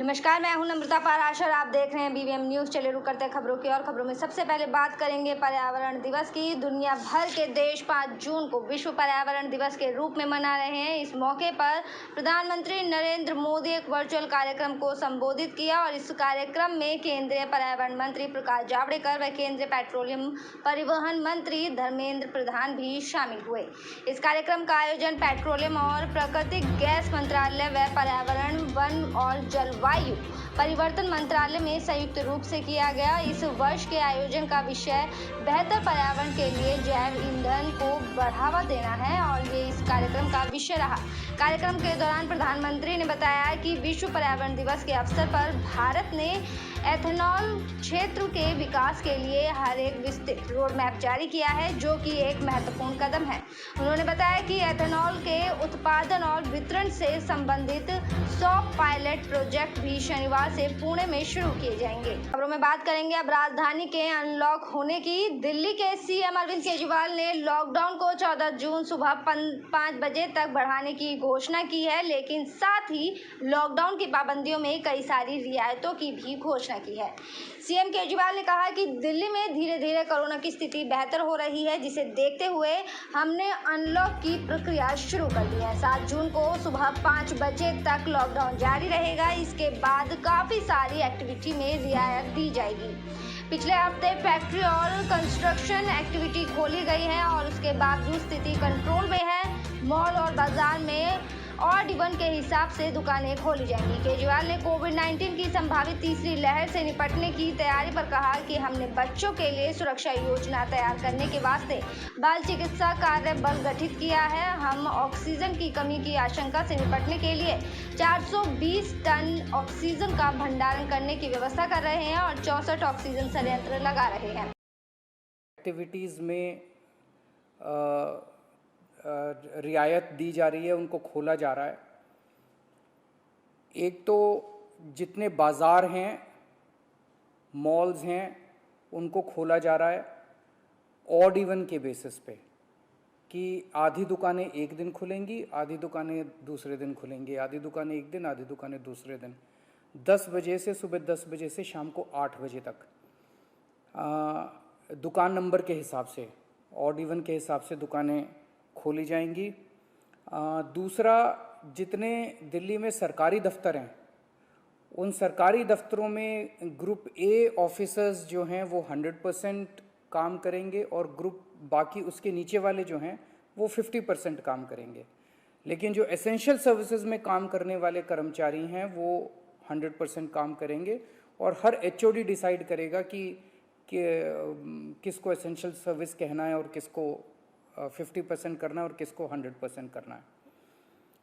नमस्कार, मैं हूं नम्रता पाराशर और आप देख रहे हैं बीवीएम न्यूज़। चलिए रुक करते हैं खबरों की। और खबरों में सबसे पहले बात करेंगे पर्यावरण दिवस की। दुनिया भर के देश 5 जून को विश्व पर्यावरण दिवस के रूप में मना रहे हैं। इस मौके पर प्रधानमंत्री नरेंद्र मोदी एक वर्चुअल कार्यक्रम को संबोधित किया और इस कार्यक्रम में केंद्रीय पर्यावरण मंत्री प्रकाश जावड़ेकर व केंद्रीय पेट्रोलियम परिवहन मंत्री धर्मेंद्र प्रधान भी शामिल हुए। इस कार्यक्रम का आयोजन पेट्रोलियम और प्राकृतिक गैस मंत्रालय व पर्यावरण, वन और जलवायु परिवर्तन मंत्रालय में संयुक्त रूप से किया गया। इस वर्ष के आयोजन का विषय बेहतर पर्यावरण के लिए जैव ईंधन को बढ़ावा देना है और ये इस कार्यक्रम का विषय रहा। कार्यक्रम के दौरान प्रधानमंत्री ने बताया कि विश्व पर्यावरण दिवस के अवसर पर भारत ने एथेनॉल क्षेत्र के विकास के लिए हर एक विस्तृत रोड मैप जारी किया है, जो कि एक महत्वपूर्ण कदम है। उन्होंने बताया कि एथेनॉल के उत्पादन और वितरण से संबंधित 100 पायलट प्रोजेक्ट भी शनिवार से पुणे में शुरू किए जाएंगे। खबरों में बात करेंगे अब राजधानी के अनलॉक होने की। दिल्ली के सीएम अरविंद केजरीवाल ने लॉकडाउन को 14 जून सुबह 5 बजे तक बढ़ाने की घोषणा की है, लेकिन साथ ही लॉकडाउन की पाबंदियों में कई सारी रियायतों की भी घोषणा की है। सीएम केजरीवाल ने कहा कि दिल्ली में धीरे धीरे कोरोना की स्थिति बेहतर हो रही है, जिसे देखते हुए हमने अनलॉक की प्रक्रिया शुरू कर दी है। 7 जून को सुबह 5 बजे तक लॉकडाउन जारी रहेगा। इसके बाद काफी सारी एक्टिविटी में रियायत दी जाएगी। पिछले हफ्ते फैक्ट्री और कंस्ट्रक्शन एक्टिविटी खोली गई है और उसके बावजूद स्थिति कंट्रोल में है। मॉल और बाजार में और इवन के हिसाब से दुकानें खोली जाएंगी। केजरीवाल ने कोविड-19 की संभावित तीसरी लहर से निपटने की तैयारी पर कहा कि हमने बच्चों के लिए सुरक्षा योजना तैयार करने के वास्ते बाल चिकित्सा कार्य बल गठित किया है। हम ऑक्सीजन की कमी की आशंका से निपटने के लिए 420 टन ऑक्सीजन का भंडारण करने की व्यवस्था कर रहे हैं और 64 ऑक्सीजन संयंत्र लगा रहे हैं। एक्टिविटीज़ में रियायत दी जा रही है, उनको खोला जा रहा है। एक तो जितने बाज़ार हैं, मॉल्स हैं, उनको खोला जा रहा है ऑड इवन के बेसिस पे कि आधी दुकानें एक दिन खुलेंगी, आधी दुकानें दूसरे दिन खुलेंगी, आधी दुकानें एक दिन, आधी दुकानें दूसरे दिन। 10 बजे से सुबह 10 बजे से शाम को 8 बजे तक दुकान नंबर के हिसाब से, ऑड इवन के हिसाब से दुकानें खोली जाएंगी। दूसरा, जितने दिल्ली में सरकारी दफ्तर हैं, उन सरकारी दफ्तरों में ग्रुप ए ऑफिसर्स जो हैं वो 100% काम करेंगे और ग्रुप बाकी उसके नीचे वाले जो हैं वो 50% काम करेंगे। लेकिन जो एसेंशियल सर्विसेज में काम करने वाले कर्मचारी हैं वो 100% काम करेंगे और हर एचओडी डिसाइड करेगा कि किसको एसेंशियल सर्विस कहना है और किसको 50% करना है और किसको 100% करना है।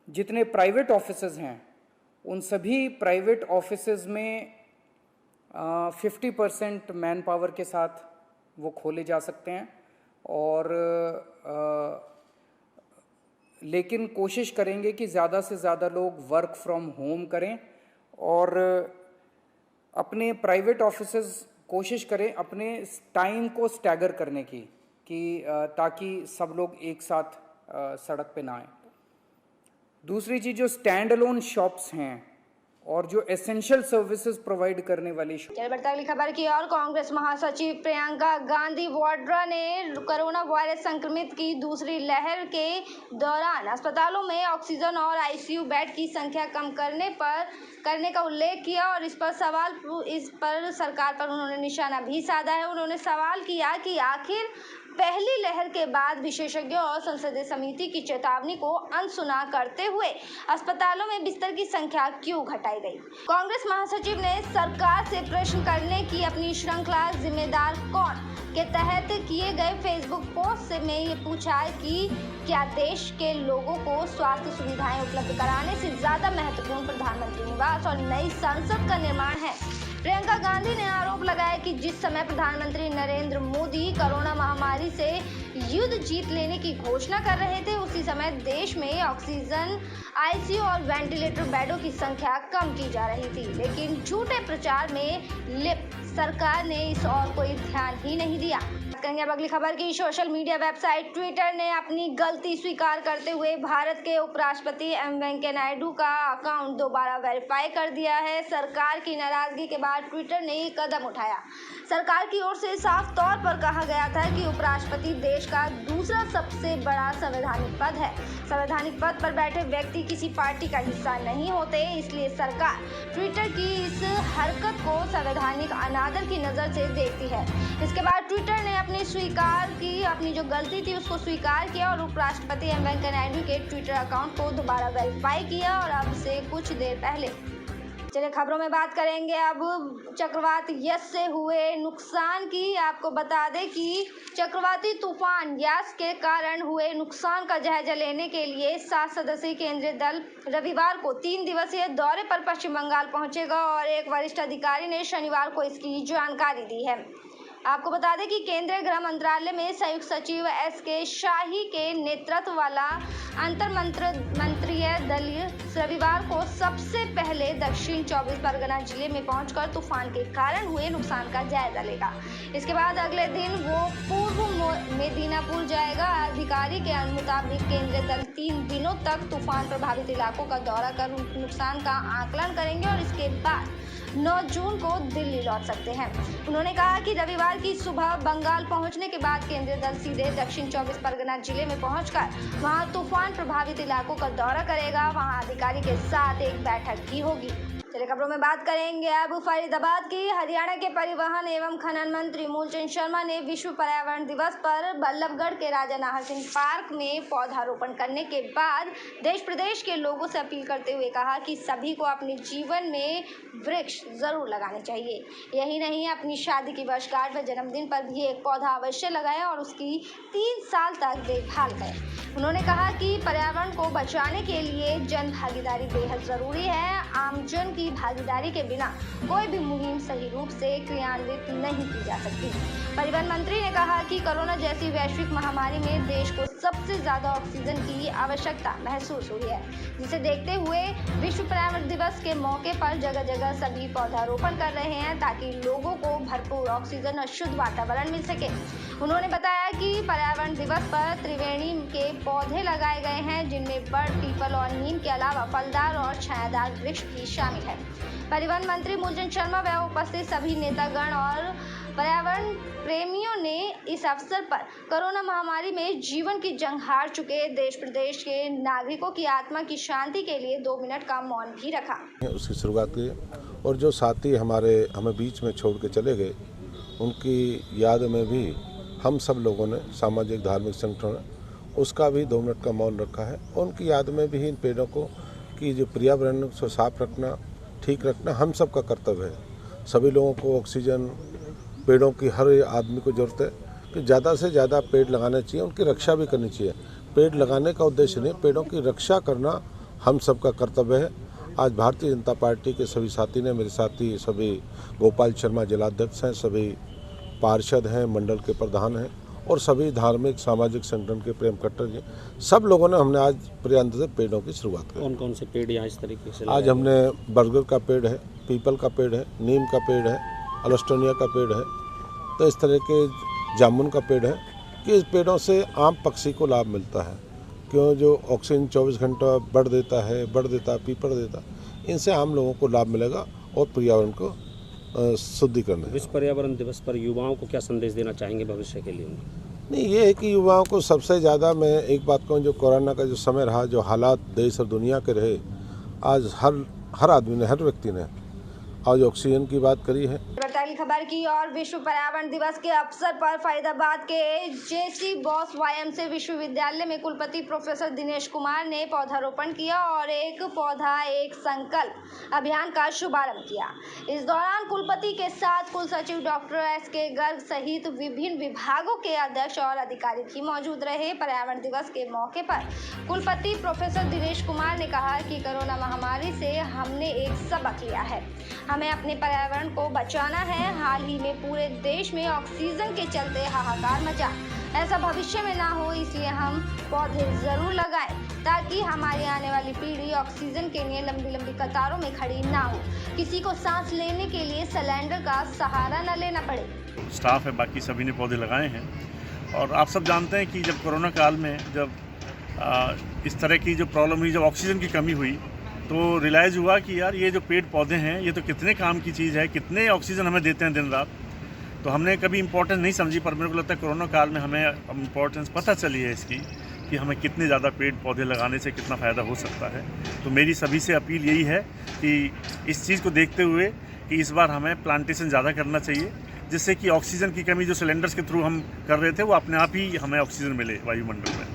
जितने प्राइवेट ऑफिसेज हैं, उन सभी प्राइवेट ऑफिसेज में 50% मैन पावर के साथ वो खोले जा सकते हैं और लेकिन कोशिश करेंगे कि ज़्यादा से ज़्यादा लोग वर्क फ्रॉम होम करें और अपने प्राइवेट ऑफिसेज कोशिश करें अपने टाइम को स्टैगर करने की कि ताकि सब लोग एक साथ सड़क पे ना आए। दूसरी चीज़, जो स्टैंड अलोन शॉप्स हैं और जो एसेंशियल सर्विसेज प्रोवाइड करने वाली चलिए बढ़ते अगली खबर की ओर। कांग्रेस महासचिव प्रियंका गांधी वाड्रा ने कोरोना वायरस संक्रमित की दूसरी लहर के दौरान अस्पतालों में ऑक्सीजन और आईसीयू बेड की संख्या कम करने का उल्लेख किया और इस पर सरकार पर उन्होंने निशाना भी साधा है। उन्होंने सवाल किया कि आखिर पहली लहर के बाद विशेषज्ञों और संसदीय समिति की चेतावनी को अनसुना करते हुए अस्पतालों में बिस्तर की संख्या क्यों घटाई गई। कांग्रेस महासचिव ने सरकार से प्रश्न करने की अपनी श्रृंखला जिम्मेदार कौन के तहत किए गए फेसबुक पोस्ट में ये पूछा कि क्या देश के लोगों को स्वास्थ्य सुविधाएं उपलब्ध कराने से ज्यादा महत्वपूर्ण प्रधानमंत्री निवास और नई संसद का निर्माण है। प्रियंका गांधी ने आरोप लगाया कि जिस समय प्रधानमंत्री नरेंद्र मोदी कोरोना महामारी महामारी से युद्ध जीत लेने की घोषणा कर रहे थे, उसी समय देश में ऑक्सीजन, आईसीयू और वेंटिलेटर बेडों की संख्या कम की जा रही थी। लेकिन झूठे प्रचार में लिप्त सरकार ने इस और कोई ध्यान ही नहीं दिया। करेंगे अब अगली खबर की। सोशल मीडिया वेबसाइट ट्विटर ने अपनी गलती स्वीकार करते हुए भारत के उपराष्ट्रपति एम वेंकैया नायडू का अकाउंट दोबारा वेरीफाई कर दिया है। सरकार की नाराजगी के बाद ट्विटर ने ये कदम उठाया। सरकार की ओर से साफ तौर पर कहा गया था कि उपराष्ट्रपति देश का दूसरा सबसे बड़ा संवैधानिक पद है। संवैधानिक पद पर बैठे व्यक्ति किसी पार्टी का हिस्सा नहीं होते, इसलिए सरकार ट्विटर की इस हरकत को संवैधानिक अनादर की नजर से देखती है। इसके बाद ट्विटर ने अपनी जो गलती थी उसको स्वीकार किया और उपराष्ट्रपति एम वेंकैया नायडू के ट्विटर अकाउंट को दोबारा वेरीफाई किया। और अब से कुछ देर पहले चलिए खबरों में बात करेंगे अब चक्रवात यस से हुए नुकसान की। आपको बता दें कि चक्रवाती तूफान यास के कारण हुए नुकसान का जायजा लेने के लिए 7 सदस्यीय केंद्रीय दल रविवार को 3 दिवसीय दौरे पर पश्चिम बंगाल पहुंचेगा और एक वरिष्ठ अधिकारी ने शनिवार को इसकी जानकारी दी है। आपको बता दें कि केंद्रीय गृह मंत्रालय में संयुक्त सचिव एस.के. शाही के नेतृत्व वाला अंतर मंत्रीय दल रविवार को सबसे पहले दक्षिण 24 परगना जिले में पहुंचकर तूफान के कारण हुए नुकसान का जायजा लेगा। इसके बाद अगले दिन वो पूर्व मेदिनीपुर जाएगा। अधिकारी के मुताबिक केंद्रीय दल 3 दिनों तक तूफान प्रभावित इलाकों का दौरा कर नुकसान का आकलन करेंगे और इसके बाद 9 जून को दिल्ली लौट सकते हैं। उन्होंने कहा कि रविवार की सुबह बंगाल पहुंचने के बाद केंद्रीय दल सीधे दक्षिण 24 परगना जिले में पहुंचकर वहां तूफान प्रभावित इलाकों का दौरा करेगा। वहां अधिकारी के साथ एक बैठक भी होगी। चलिए खबरों में बात करेंगे अब फरीदाबाद की। हरियाणा के परिवहन एवं खनन मंत्री मूलचंद शर्मा ने विश्व पर्यावरण दिवस पर बल्लभगढ़ के राजा नाहर सिंह पार्क में पौधारोपण करने के बाद देश प्रदेश के लोगों से अपील करते हुए कहा कि सभी को अपने जीवन में वृक्ष जरूर लगाने चाहिए। यही नहीं, अपनी शादी की वर्षगांठ व जन्मदिन पर भी एक पौधा अवश्य लगाएं और उसकी 3 साल तक देखभाल करें। उन्होंने कहा कि पर्यावरण को बचाने के लिए जन भागीदारी बेहद जरूरी है। आमजन की भागीदारी के बिना कोई भी मुहिम सही रूप से क्रियान्वित नहीं की जा सकती। परिवहन मंत्री ने कहा कि कोरोना जैसी वैश्विक महामारी में देश को सबसे ज्यादा ऑक्सीजन की आवश्यकता महसूस हुई है, जिसे देखते हुए विश्व पर्यावरण दिवस के मौके पर जगह जगह सभी पौधारोपण कर रहे हैं ताकि लोगों को भरपूर ऑक्सीजन और शुद्ध वातावरण मिल सके। उन्होंने बताया कि पर्यावरण दिवस पर त्रिवेणी के पौधे लगाए गए हैं, जिनमें बड़, पीपल और नीम के अलावा फलदार और छायादार वृक्ष भी शामिल है। परिवहन मंत्री मूलचंद शर्मा व उपस्थित सभी नेतागण और पर्यावरण प्रेमियों ने इस अवसर पर कोरोना महामारी में जीवन की जंग हार चुके देश प्रदेश के नागरिकों की आत्मा की शांति के लिए 2 मिनट का मौन भी रखा। उसकी शुरुआत की और जो साथी हमें बीच में छोड़ के चले गए, उनकी याद में भी हम सब लोगों ने सामाजिक धार्मिक संगठन उसका भी 2 मिनट का मौन रखा है। उनकी याद में भी इन पेड़ों को कि जो पर्यावरण को साफ रखना, ठीक रखना हम सब का कर्तव्य है। सभी लोगों को ऑक्सीजन, पेड़ों की हर आदमी को ज़रूरत है कि ज़्यादा से ज़्यादा पेड़ लगाने चाहिए, उनकी रक्षा भी करनी चाहिए। पेड़ लगाने का उद्देश्य नहीं, पेड़ों की रक्षा करना हम सब का कर्तव्य है। आज भारतीय जनता पार्टी के सभी साथी ने, मेरे साथी सभी गोपाल शर्मा जिलाध्यक्ष हैं, सभी पार्षद हैं, मंडल के प्रधान हैं और सभी धार्मिक सामाजिक संगठन के प्रेम कट्टर जी, सब लोगों ने हमने आज पर्यावरण से पेड़ों की शुरुआत की। कौन कौन से पेड़ यहाँ इस तरीके से? आज हमने बरगद का पेड़ है, पीपल का पेड़ है, नीम का पेड़ है, अलोस्टोनिया का पेड़ है, तो इस तरह के जामुन का पेड़ है कि इस पेड़ों से आम पक्षी को लाभ मिलता है। क्यों, जो ऑक्सीजन 24 घंटा बढ़ देता है, पीपल देता है, इनसे आम लोगों को लाभ मिलेगा और पर्यावरण को शुद्धिकरण है। विश्व पर्यावरण दिवस पर युवाओं को क्या संदेश देना चाहेंगे भविष्य के लिए? नहीं, ये है कि युवाओं को सबसे ज़्यादा मैं एक बात कहूँ, जो कोरोना का जो समय रहा, जो हालात देश और दुनिया के रहे, आज हर आदमी ने, हर व्यक्ति ने आज ऑक्सीजन की बात करी है। खबर की और विश्व पर्यावरण दिवस के अवसर पर फरीदाबाद के जेसी बॉस वायएमसी विश्वविद्यालय में कुलपति प्रोफेसर दिनेश कुमार ने पौधारोपण किया और एक पौधा एक संकल्प अभियान का शुभारंभ किया। इस दौरान कुलपति के साथ कुल सचिव डॉक्टर एस.के. गर्ग सहित विभिन्न विभागों के अध्यक्ष और अधिकारी भी मौजूद रहे। पर्यावरण दिवस के मौके पर कुलपति प्रोफेसर दिनेश कुमार ने कहा कि कोरोना महामारी से हमने एक सबक लिया है। हमें अपने पर्यावरण को बचाना है। हाल ही में पूरे देश में ऑक्सीजन के चलते हाहाकार मचा, ऐसा भविष्य में ना हो, इसलिए हम पौधे जरूर लगाएं ताकि हमारी आने वाली पीढ़ी ऑक्सीजन के लिए लंबी लंबी कतारों में खड़ी ना हो, किसी को सांस लेने के लिए सिलेंडर का सहारा न लेना पड़े। स्टाफ है, बाकी सभी ने पौधे लगाए हैं। और आप सब जानते हैं कि जब कोरोना काल में जब इस तरह की जो प्रॉब्लम हुई, जब ऑक्सीजन की कमी हुई, तो रियलाइज़ हुआ कि यार ये जो पेड़ पौधे हैं ये तो कितने काम की चीज़ है, कितने ऑक्सीजन हमें देते हैं दिन रात। तो हमने कभी इम्पोर्टेंस नहीं समझी, पर मेरे को लगता है कोरोना काल में हमें इम्पोर्टेंस पता चली है इसकी कि हमें कितने ज़्यादा पेड़ पौधे लगाने से कितना फ़ायदा हो सकता है। तो मेरी सभी से अपील यही है कि इस चीज़ को देखते हुए कि इस बार हमें प्लांटेशन ज़्यादा करना चाहिए, जिससे कि ऑक्सीजन की कमी जो सिलेंडर्स के थ्रू हम कर रहे थे वो अपने आप ही हमें ऑक्सीजन मिले वायुमंडल में।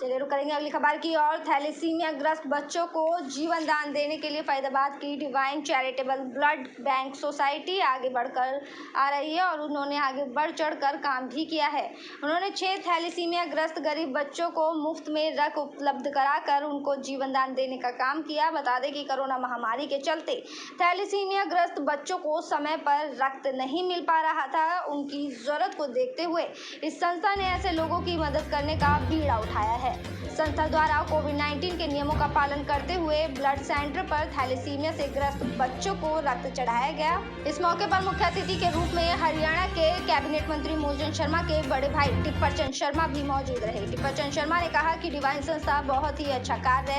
चलिए रुक करेंगे अगली खबर की और। थैलेसीमिया ग्रस्त बच्चों को जीवन दान देने के लिए फरीदाबाद की divine charitable blood bank society आगे बढ़कर आ रही है और उन्होंने आगे बढ़ चढ़कर काम भी किया है। उन्होंने 6 थैलेसीमिया ग्रस्त गरीब बच्चों को मुफ्त में रक्त उपलब्ध कराकर उनको जीवन दान देने का काम किया। बता दें कि कोरोना महामारी के चलते थैलेसीमिया ग्रस्त बच्चों को समय पर रक्त नहीं मिल पा रहा था। उनकी जरूरत को देखते हुए इस संस्था ने ऐसे लोगों की मदद करने का बीड़ा उठाया है। संस्था द्वारा कोविड-19 के नियमों का पालन करते हुए ब्लड सेंटर पर थैलेसीमिया से ग्रस्त बच्चों को रक्त चढ़ाया गया। इस मौके पर मुख्य अतिथि के रूप में हरियाणा के कैबिनेट मंत्री मोजन शर्मा के बड़े भाई टिप्पर चंद शर्मा भी मौजूद रहे। टिप्पर चंद शर्मा ने कहा कि डिवाइन संस्था बहुत ही अच्छा कार्य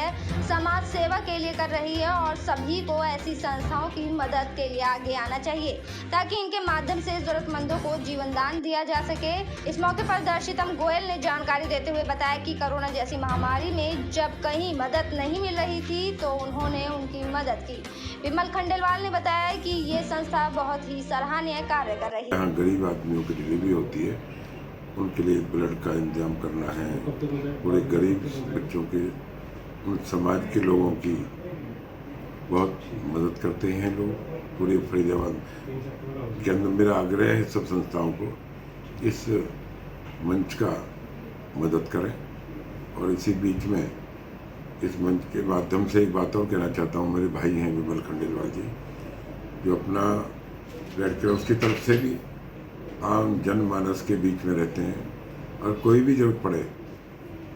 समाज सेवा के लिए कर रही है और सभी को ऐसी संस्थाओं की मदद के लिए आगे आना चाहिए ताकि इनके माध्यम से जरूरतमंदों को जीवन दान दिया जा सके। इस मौके पर दर्शितम गोयल ने जानकारी देते हुए बताया कि कोरोना जैसी महामारी में जब कहीं मदद नहीं मिल रही थी तो उन्होंने उनकी मदद की। विमल खंडेलवाल ने बताया कि ये संस्था बहुत ही सराहनीय कार्य कर रही है। यहाँ गरीब आदमियों की डिलीवरी होती है, उनके लिए ब्लड का इंतजाम करना है। पूरे गरीब बच्चों के, उन समाज के लोगों की बहुत मदद करते हैं लोग। पूरे फरीदाबाद के अंदर मेरा आग्रह है सब संस्थाओं को इस मंच का मदद करें। और इसी बीच में इस मंच के माध्यम से एक बात और कहना चाहता हूँ, मेरे भाई हैं विमल खंडेलवाल जी, जो अपना रेड क्रॉस की तरफ से भी आम जनमानस के बीच में रहते हैं और कोई भी जरूरत पड़े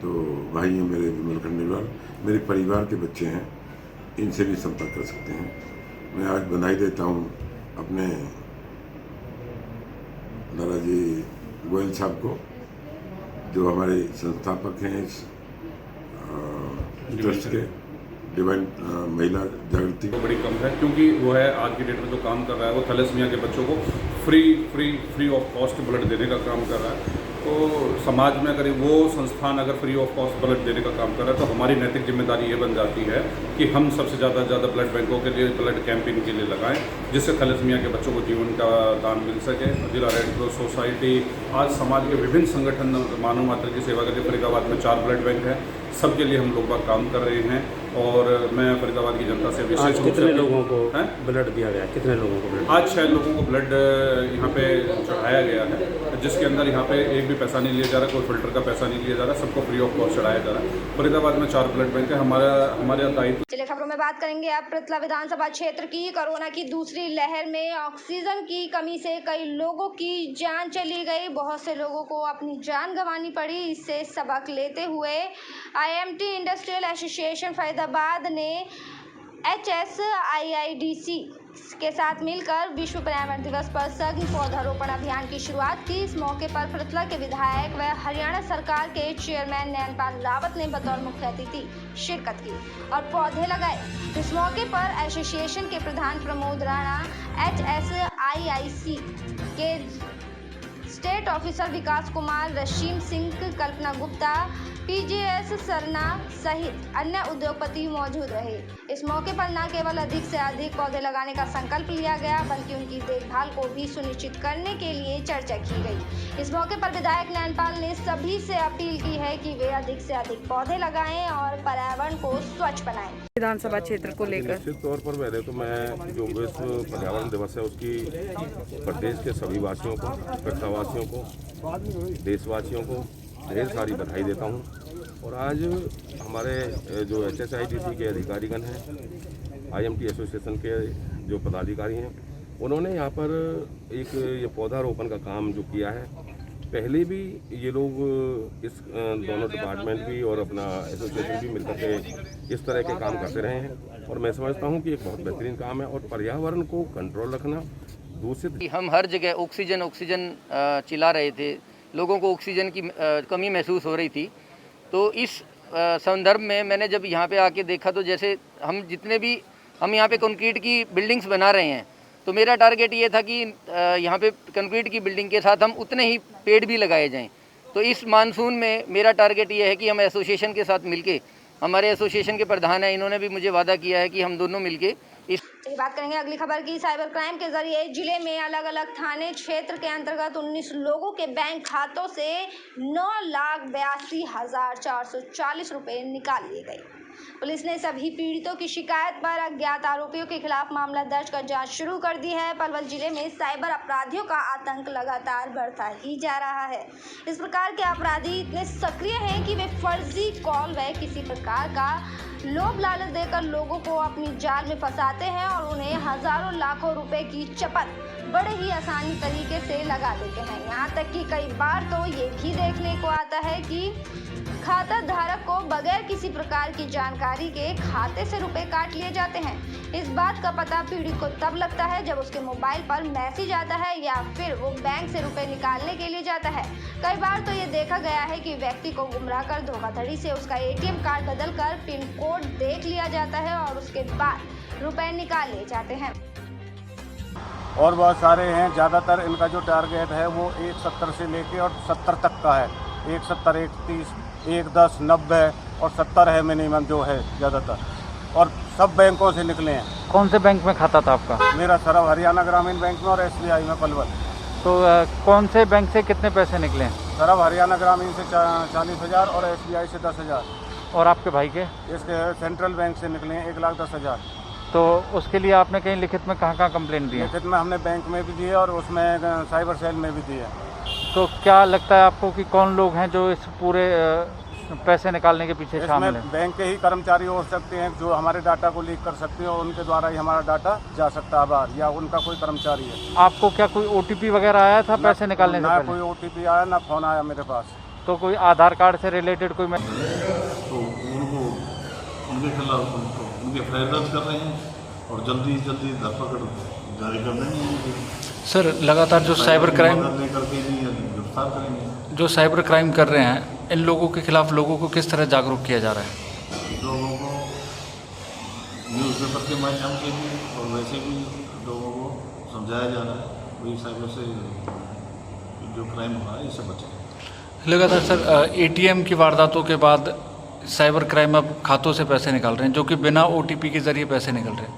तो भाई हैं मेरे विमल खंडेलवाल, मेरे परिवार के बच्चे हैं, इनसे भी संपर्क कर सकते हैं। मैं आज बधाई देता हूँ अपने दादाजी गोयल साहब को, जो हमारे संस्थापक हैं इस ट्रस्ट के, डिवाइन महिला जागृति। बड़ी कम है क्योंकि वो है आज की डेट में जो काम कर रहा है वो थैलेसीमिया के बच्चों को फ्री ऑफ कॉस्ट ब्लड देने का काम कर रहा है। तो समाज में अगर वो संस्थान अगर फ्री ऑफ कॉस्ट ब्लड देने का काम कर रहा है तो हमारी नैतिक जिम्मेदारी ये बन जाती है कि हम सबसे ज़्यादा ब्लड बैंकों के लिए ब्लड कैंपेन के लिए लगाएं, जिससे थैलेसीमिया के बच्चों को जीवन का दान मिल सके। जिला रेड क्रॉस सोसाइटी आज समाज के विभिन्न संगठन मानव मात्र की सेवा करके फरीदाबाद में 4 ब्लड बैंक है, सबके लिए हम लोग बात काम कर रहे हैं। और मैं फरीदाबाद की जनता से विशेष रूप से कितने लोगों को ब्लड दिया गया, कितने लोगों को ब्लड? आज 6 लोगों को ब्लड यहाँ पे चढ़ाया गया है, जिसके अंदर यहाँ पे एक भी पैसा नहीं लिया जा रहा, कोई फिल्टर का पैसा नहीं लिया जा रहा, सबको फ्री ऑफ कॉस्ट चढ़ाया जा रहा है। फरीदाबाद में 4 ब्लड बैंक है, हमारे दायित्व। चलिए खबरों में बात करेंगे अब पृथला विधानसभा क्षेत्र की। कोरोना की दूसरी लहर में ऑक्सीजन की कमी से कई लोगों की जान चली गई, बहुत से लोगों को अपनी जान गंवानी पड़ी। इससे सबक लेते हुए IMT इंडस्ट्रियल एसोसिएशन फरीदाबाद ने HSIIDC के साथ मिलकर विश्व पर्यावरण दिवस पर सघन पौधारोपण अभियान की शुरुआत की। इस मौके पर पृथला के विधायक व हरियाणा सरकार के चेयरमैन नैनपाल रावत ने बतौर मुख्य अतिथि शिरकत की और पौधे लगाए। इस मौके पर एसोसिएशन के प्रधान प्रमोद राणा, HSIIC के स्टेट ऑफिसर विकास कुमार, रशीम सिंह, कल्पना गुप्ता, PJS सरना सहित अन्य उद्योगपति मौजूद रहे। इस मौके पर न केवल अधिक से अधिक पौधे लगाने का संकल्प लिया गया बल्कि उनकी देखभाल को भी सुनिश्चित करने के लिए चर्चा की गई। इस मौके पर विधायक नैनपाल ने सभी से अपील की है कि वे अधिक से अधिक पौधे लगाएं और पर्यावरण को स्वच्छ बनाएं। विधानसभा क्षेत्र को लेकर निश्चित तौर पर पहले तो मैं जो विश्व पर्यावरण दिवस है उसकी प्रदेश के सभी वासियों को, पृथ्वावासियों को, देशवासियों को ढेर सारी बधाई देता हूं। और आज हमारे जो HSIIDC के अधिकारीगण हैं, IMT एसोसिएशन के जो पदाधिकारी हैं उन्होंने यहाँ पर एक ये पौधारोपण का काम जो किया है, पहले भी ये लोग इस दोनों डिपार्टमेंट भी और अपना एसोसिएशन भी मिलकर के इस तरह के काम करते रहे हैं और मैं समझता हूँ कि एक बहुत बेहतरीन काम है और पर्यावरण को कंट्रोल रखना दूषित। हम हर जगह ऑक्सीजन चिल्ला रहे थे, लोगों को ऑक्सीजन की कमी महसूस हो रही थी। तो इस संदर्भ में मैंने जब यहाँ पे आके देखा तो जैसे हम यहाँ पे कंक्रीट की बिल्डिंग्स बना रहे हैं, तो मेरा टारगेट ये था कि यहाँ पे कंक्रीट की बिल्डिंग के साथ हम उतने ही पेड़ भी लगाए जाएं। तो इस मानसून में मेरा टारगेट ये है कि हम एसोसिएशन के साथ मिलके, हमारे एसोसिएशन के प्रधान हैं, इन्होंने भी मुझे वादा किया है कि हम दोनों मिलके इस बात करेंगे अगली खबर की। साइबर क्राइम के जरिए जिले में अलग अलग थाने क्षेत्र के अंतर्गत 19 लोगों के बैंक खातों से 9,82,440 रुपए निकाल लिए गए। पुलिस ने सभी पीड़ितों की शिकायत पर अज्ञात आरोपियों के खिलाफ मामला दर्ज कर जांच शुरू कर दी है। पलवल जिले में साइबर अपराधियों का आतंक लगातार बढ़ता ही जा रहा है। इस प्रकार के अपराधी इतने सक्रिय हैं कि वे फर्जी कॉल व किसी प्रकार का लोभ लालच देकर लोगों को अपनी जाल में फंसाते हैं और उन्हें हजारों लाखों रुपए की चपत बड़े ही आसानी तरीके से लगा देते हैं। यहाँ तक कि कई बार तो ये भी देखने को आता है कि खाता धारक को बगैर किसी प्रकार की जानकारी के खाते से रुपए काट लिए जाते हैं। इस बात का पता पीड़ित को तब लगता है जब उसके मोबाइल पर मैसेज आता है या फिर वो बैंक से रुपए निकालने के लिए जाता है। कई बार तो ये देखा गया है कि व्यक्ति को गुमराह कर धोखाधड़ी से उसका एटीएम कार्ड बदलकर पिन कोड देख लिया जाता है और उसके बाद रुपए निकाल लिए जाते हैं। और बहुत सारे हैं, ज़्यादातर इनका जो टारगेट है वो 170 से लेके और 70 तक का है। 170, 130, 110, 90 और 70 है मिनिमम जो है ज़्यादातर, और सब बैंकों से निकले हैं। कौन से बैंक में खाता था आपका? मेरा सरव हरियाणा ग्रामीण बैंक में और SBI में पलवल। तो कौन से बैंक से कितने पैसे निकले? सरव हरियाणा ग्रामीण से 40,000 और SBI से 10,000। और आपके भाई के? इसके सेंट्रल बैंक से निकले हैं 1,10,000। तो उसके लिए आपने कहीं लिखित में कहाँ कंप्लेंट दी है? लिखित में हमने बैंक में भी दी है और उसमें साइबर सेल में भी दी है। तो क्या लगता है आपको कि कौन लोग हैं जो इस पूरे पैसे निकालने के पीछे शामिल हैं? बैंक के ही कर्मचारी हो सकते हैं जो हमारे डाटा को लीक कर सकते हैं और उनके द्वारा ही हमारा डाटा जा सकता है बाहर, या उनका कोई कर्मचारी है। आपको क्या कोई OTP वगैरह आया था पैसे निकालने से पहले? कोई OTP आया ना फोन आया मेरे पास। तो कोई आधार कार्ड से रिलेटेड कोई तो उनको उनके खिलाफ उनके एफआईआर दर्ज कर रहे हैं और जल्दी धरपकड़ जारी कर देंगे। सर लगातार जो साइबर क्राइम करके भी गिरफ्तार करेंगे। जो साइबर क्राइम कर रहे हैं, इन लोगों के खिलाफ लोगों को किस तरह जागरूक किया जा रहा है? लोगों को न्यूज़पेपर के माध्यम से भी और वैसे भी लोगों को समझाया जा रहा है वही साइबर से जो क्राइम हो रहा है इससे बचें। लगातार सर ATM की वारदातों के बाद साइबर क्राइम अब खातों से पैसे निकाल रहे हैं जो कि बिना OTP के ज़रिए पैसे निकल रहे हैं।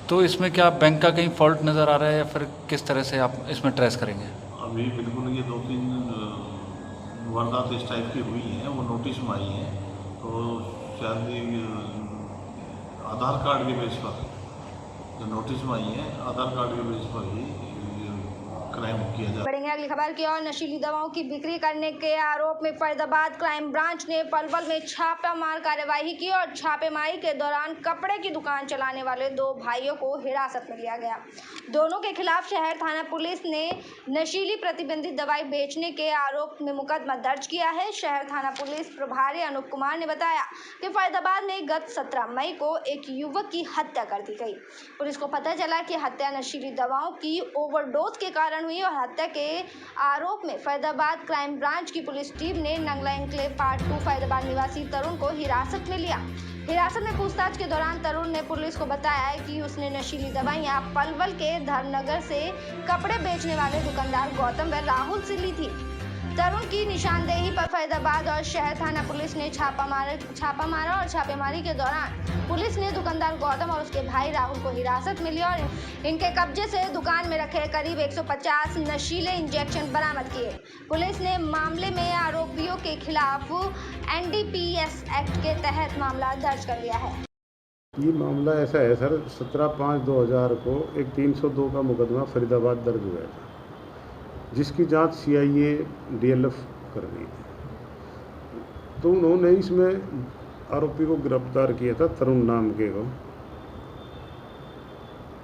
तो इसमें क्या बैंक का कहीं फॉल्ट नज़र आ रहा है या फिर किस तरह से आप इसमें ट्रेस करेंगे? अभी बिल्कुल ये 2-3 वारदात इस टाइप की हुई हैं, वो नोटिस में आई हैं, तो शायद आधार कार्ड के बेस पर जो नोटिस में आई है आधार कार्ड के बेस पर ही क्राइम किया जाए। बढ़ेंगे अगली खबर की ओर। नशीली दवाओं की बिक्री करने के आरोप में फरीदाबाद क्राइम ब्रांच ने पलवल में छापामार कार्यवाही की और छापेमारी के दौरान कपड़े की दुकान चलाने वाले 2 भाइयों को हिरासत में लिया गया। दोनों के खिलाफ शहर थाना पुलिस ने नशीली प्रतिबंधित दवाई बेचने के आरोप में मुकदमा दर्ज किया है। शहर थाना पुलिस प्रभारी अनूप कुमार ने बताया कि फरीदाबाद में गत 17 मई को एक युवक की हत्या कर दी गई। पुलिस को पता चला कि हत्या नशीली दवाओं की ओवरडोज के कारण हुई और हत्या के आरोप में फरीदाबाद क्राइम ब्रांच की पुलिस टीम ने नंगला एन्क्लेव पार्ट 2 फरीदाबाद निवासी तरुण को हिरासत में लिया। हिरासत में पूछताछ के दौरान तरुण ने पुलिस को बताया कि उसने नशीली दवाइयां पलवल के धर्मनगर से कपड़े बेचने वाले दुकानदार गौतम व राहुल से ली थी। तरुण की निशानदेही पर फरीदाबाद और शहर थाना पुलिस ने छापा मारा और छापेमारी के दौरान पुलिस ने दुकानदार गौतम और उसके भाई राहुल को हिरासत में लिया और इनके कब्जे से दुकान में रखे करीब 150 नशीले इंजेक्शन बरामद किए। पुलिस ने मामले में आरोपियों के खिलाफ NDPS एक्ट के तहत मामला दर्ज कर लिया है। ये मामला ऐसा है सर, 17/5/2000 को एक 302 का मुकदमा फरीदाबाद दर्ज हुआ था जिसकी जांच CIA DLF कर रही थी। तो उन्होंने इसमें आरोपी को गिरफ्तार किया था, तरुण नाम के को।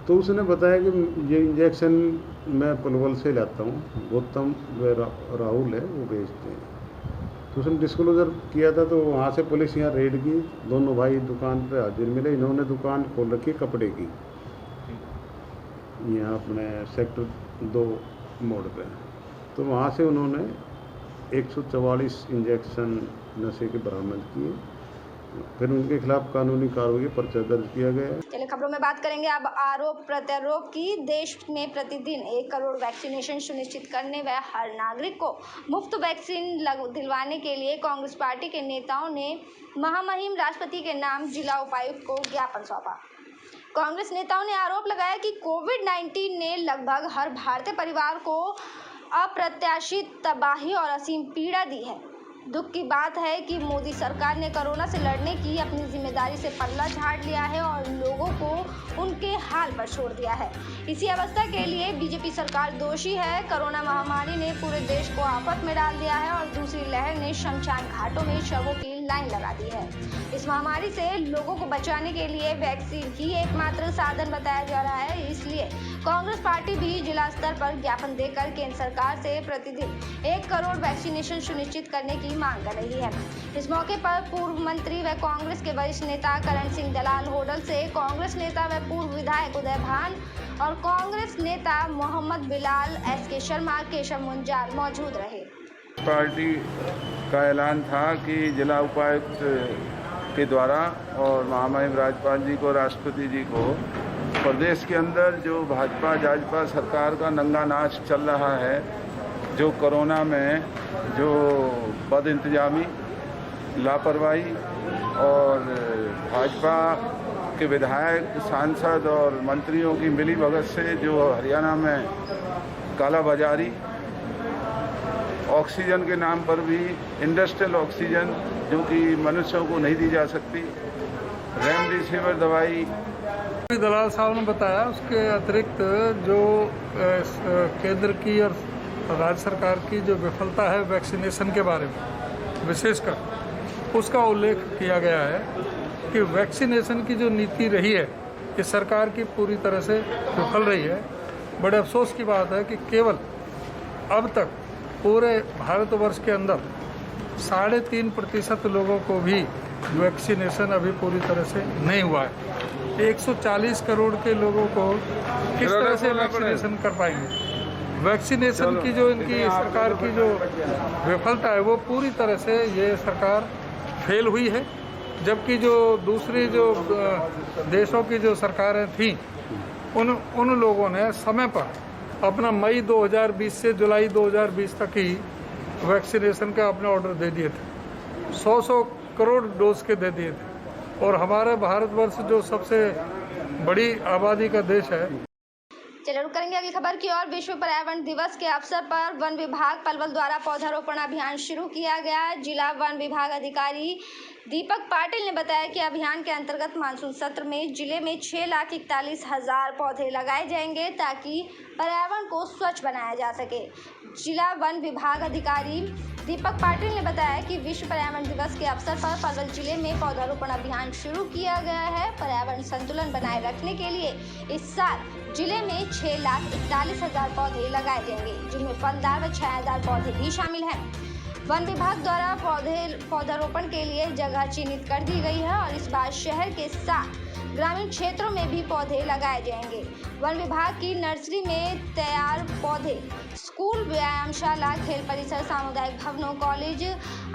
तो उसने बताया कि ये इंजेक्शन मैं पलवल से लाता हूँ, गौतम व राहुल है वो बेचते हैं। तो उसने डिस्क्लोजर किया था, तो वहाँ से पुलिस यहाँ रेड की, दोनों भाई दुकान पे हाजिर मिले। इन्होंने दुकान खोल रखी है कपड़े की, यहाँ अपने सेक्टर 2 मोड़ पे। तो वहाँ से उन्होंने 144 इंजेक्शन नशे के बरामद किए। फिर उनके खिलाफ कानूनी कार्रवाई पर्चा दर्ज किया गया। चलिए खबरों में बात करेंगे अब आरोप प्रत्यारोप की। देश में प्रतिदिन 1 करोड़ वैक्सीनेशन सुनिश्चित करने व हर नागरिक को मुफ्त वैक्सीन दिलवाने के लिए कांग्रेस पार्टी के नेताओं ने महामहिम राष्ट्रपति के नाम जिला उपायुक्त को ज्ञापन सौंपा। कांग्रेस नेताओं ने आरोप लगाया कि कोविड-19 ने लगभग हर भारतीय परिवार को अप्रत्याशित तबाही और असीम पीड़ा दी है। दुख की बात है कि मोदी सरकार ने कोरोना से लड़ने की अपनी जिम्मेदारी से पल्ला झाड़ लिया है और लोगों को उनके हाल पर छोड़ दिया है। इसी अवस्था के लिए बीजेपी सरकार दोषी है। कोरोना महामारी ने पूरे देश को आफत में डाल दिया है और दूसरी लहर ने शमशान घाटों में शवों की लाइन लगा दी है। इस महामारी से लोगों को बचाने के लिए वैक्सीन ही एकमात्र साधन बताया जा रहा है। इसलिए कांग्रेस पार्टी भी जिला स्तर पर ज्ञापन देकर केंद्र सरकार से प्रतिदिन 1 करोड़ वैक्सीनेशन सुनिश्चित करने की मांग कर रही है। इस मौके पर पूर्व मंत्री व कांग्रेस के वरिष्ठ नेता करण सिंह दलाल होडल से कांग्रेस नेता व पूर्व विधायक उदय भान और कांग्रेस नेता मोहम्मद बिलाल, SK शर्मा, केशव मुंजाल मौजूद रहे। पार्टी का ऐलान था कि जिला उपायुक्त के द्वारा और महामहिम राज्यपाल जी को, राष्ट्रपति जी को प्रदेश के अंदर जो भाजपा सरकार का नंगा नाच चल रहा है, जो कोरोना में जो बदइंतजामी, लापरवाही और भाजपा के विधायक, सांसद और मंत्रियों की मिलीभगत से जो हरियाणा में कालाबाजारी, ऑक्सीजन के नाम पर भी इंडस्ट्रियल ऑक्सीजन जो कि मनुष्यों को नहीं दी जा सकती, रेमडेसिविर दवाई। दलाल साहब ने बताया उसके अतिरिक्त जो केंद्र की और राज्य सरकार की जो विफलता है वैक्सीनेशन के बारे में विशेषकर, उसका उल्लेख किया गया है कि वैक्सीनेशन की जो नीति रही है इस सरकार की पूरी तरह से विफल रही है। बड़े अफसोस की बात है कि केवल अब तक पूरे भारतवर्ष के अंदर 3.5% लोगों को भी वैक्सीनेशन अभी पूरी तरह से नहीं हुआ है। 140 करोड़ के लोगों को किस तरह से वैक्सीनेशन कर पाएंगे? वैक्सीनेशन की जो इनकी सरकार की जो विफलता है वो पूरी तरह से ये सरकार फेल हुई है। जबकि जो दूसरी जो देशों की जो सरकारें थीं उन लोगों ने समय पर अपना मई 2020 से जुलाई 2020 तक ही वैक्सीनेशन के अपने ऑर्डर दे दिए थे, 100 करोड़ डोज के दे दिए थे। और हमारे भारतवर्ष जो सबसे बड़ी आबादी का देश है। चलिए रुक करेंगे अगली खबर की ओर। विश्व पर्यावरण दिवस के अवसर पर वन विभाग पलवल द्वारा पौधारोपण अभियान शुरू किया गया। जिला वन विभाग अधिकारी दीपक पाटिल ने बताया कि अभियान के अंतर्गत मानसून सत्र में जिले में 6,41,000 पौधे लगाए जाएंगे ताकि पर्यावरण को स्वच्छ बनाया जा सके। जिला वन विभाग अधिकारी दीपक पाटिल ने बताया कि विश्व पर्यावरण दिवस के अवसर पर पलवल जिले में पौधारोपण अभियान शुरू किया गया है। पर्यावरण संतुलन बनाए रखने के लिए इस साल जिले में 6,41,000 पौधे लगाए जाएंगे, जिनमें फलदार व छायादार पौधे भी शामिल हैं। वन विभाग द्वारा पौधारोपण के लिए जगह चिन्हित कर दी गई है और इस बार शहर के साथ ग्रामीण क्षेत्रों में भी पौधे लगाए जाएंगे। वन विभाग की नर्सरी में तैयार पौधे स्कूल, व्यायामशाला, खेल परिसर, सामुदायिक भवनों, कॉलेज,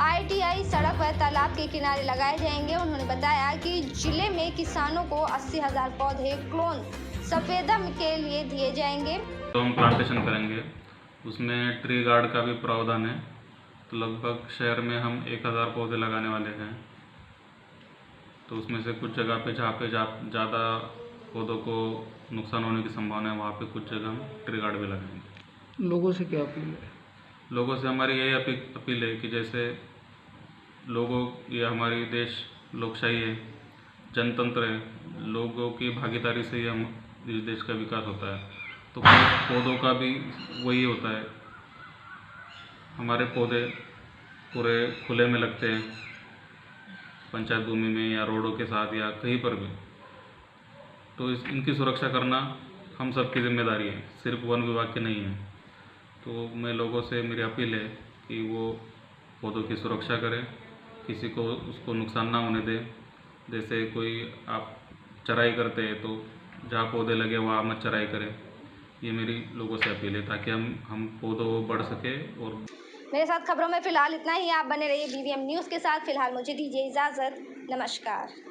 ITI, सड़क व तालाब के किनारे लगाए जाएंगे। उन्होंने बताया कि जिले में किसानों को 80,000 पौधे क्लोन सफेदा के लिए दिए जाएंगे। तो हम प्लांटेशन करेंगे, उसमें ट्री गार्ड का भी प्रावधान है। तो लगभग शहर में हम 1,000 पौधे लगाने वाले हैं। तो उसमें से कुछ जगह पे जहाँ पे ज़्यादा पौधों को नुकसान होने की संभावना है वहाँ पे कुछ जगह हम ट्री गार्ड भी लगाएंगे। लोगों से क्या अपील है? लोगों से हमारी यही अपील है कि जैसे लोगों, ये हमारी देश लोकशाही है, जनतंत्र है, लोगों की भागीदारी से ही हम इस देश का विकास होता है। तो पौधों का भी वही होता है। हमारे पौधे पूरे खुले में लगते हैं, पंचायत भूमि में या रोडों के साथ या कहीं पर भी। तो इनकी सुरक्षा करना हम सब की जिम्मेदारी है, सिर्फ वन विभाग की नहीं है। तो मैं लोगों से मेरी अपील है कि वो पौधों की सुरक्षा करें, किसी को उसको नुकसान ना होने दें। जैसे कोई आप चराई करते हैं तो जहाँ पौधे लगे वहाँ मत चराई करें। ये मेरी लोगों से अपील है ताकि हम पौधों बढ़ सके। और मेरे साथ खबरों में फिलहाल इतना ही। आप बने रहिए BVM न्यूज़ के साथ। फिलहाल मुझे दीजिए इजाज़त। नमस्कार।